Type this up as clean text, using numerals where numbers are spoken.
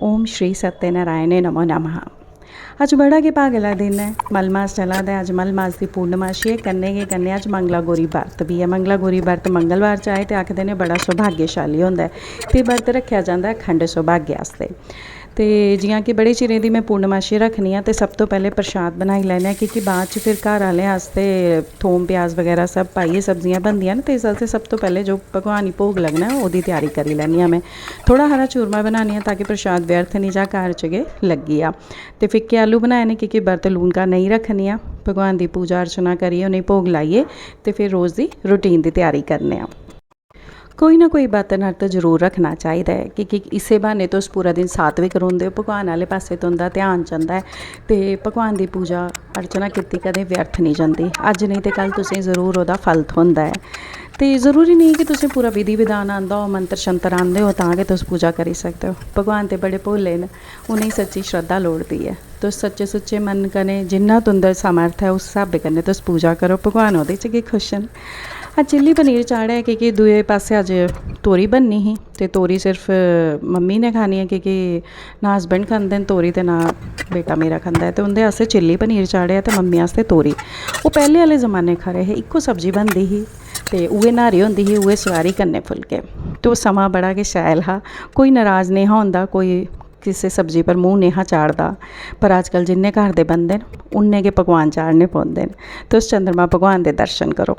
ओम श्री सत्यनारायण नमो नमः। अज बड़ा के भागला दिन है, मलमास चला दा। अज मलमास की पूर्णमाशी है। कन्ने के कन्ने अज मंगला गौरी बरत भी है। मंगला गौरी बरत मंगलवार चाहे तो आखते ने बड़ा सौभाग्यशाली होंदा है ते बरत रखा जाता है अखंड सौभाग्य आस्ते। तो जियां कि बड़े चिरें दी मैं पूर्णमाशी रखनी है तो सब तो पहले प्रशाद बनाई लैने, क्योंकि बाद च फिर घर आह्लें आस्ते थोम प्याज वगैरह सब पाइए सब्जियां बनदियां न, तो इस वास्ते सब तो पहले जो भगवान गी भोग लगना है उसकी तैयारी करी लैनी आं। मैं थोड़ा हरा चूरमा बनानी ताकि प्रशाद व्यर्थ नहीं जा घर च गै लग्गी आ। तो फिक्के आलू बनाए ने क्योंकि बरत लूनका नहीं रखनी आ। भगवान की पूजा अर्चना करिए उन्हें भोग लाइए तो फिर रोज़ की रूटीन की तैयारी करने आ। कोई ना कोई बर्तन अर्त जरूर रखना चाहिए, क्योंकि इसे बहाने तुस पूरा दिन सात्विक रौंदे हो, भगवान आह्ले पासे तुंदा ध्यान जंदा है तो भगवान की पूजा अर्चना कीती कदें व्यर्थ नहीं जाती। अज नहीं तो कल तुसें जरूर उहदा फल थ्होंदा है। तो जरूरी नहीं कि तुसें पूरा विधि विधान आंदा हो, मंत्र शंत्र आंदे हो तां गै तुस पूजा करी सकते हो। भगवान तो बड़े भोले न, उन्हें सच्ची श्रद्धा लोड़दी है। तुस सच्चे सुच्चे मन कन्नै जिन्ना तुंदा समर्थ है उस स्हाबै कन्नै तुस पूजा करो, भगवान ओहदे च गै खुश न। अज चिल्ली पनीर चाढ़ेआ क्योंकि दूए पासे अज तोरी बननी ही, तो तोरी सिर्फ मम्मी ने खानी है क्योंकि ना हसबैंड खंदे न तोरी, तो ना बेटा मेरा खंदा है। तो उंदे आस्ते चिल्ली पनीर चाढ़ेआ तो मम्मी आस्ते तोरी। वो पहले आह्ले जमाने खरे हे, इक्को सब्जी बनदी ही ते उहे न्हारी होंदी ही, उहे सवारी कन्नै फुलके। तो समां बड़ा गै शैल हा, कोई नाराज़ नहीं होंदा, कोई किसी सब्जी पर मूँह नहीं हा चाढ़दा। पर अजकल जिन्ने घर दे बंदे न उन्ने गै पकवान चाढ़ने पौंदे न। तुस चंद्रमा भगवान दे दर्शन करो।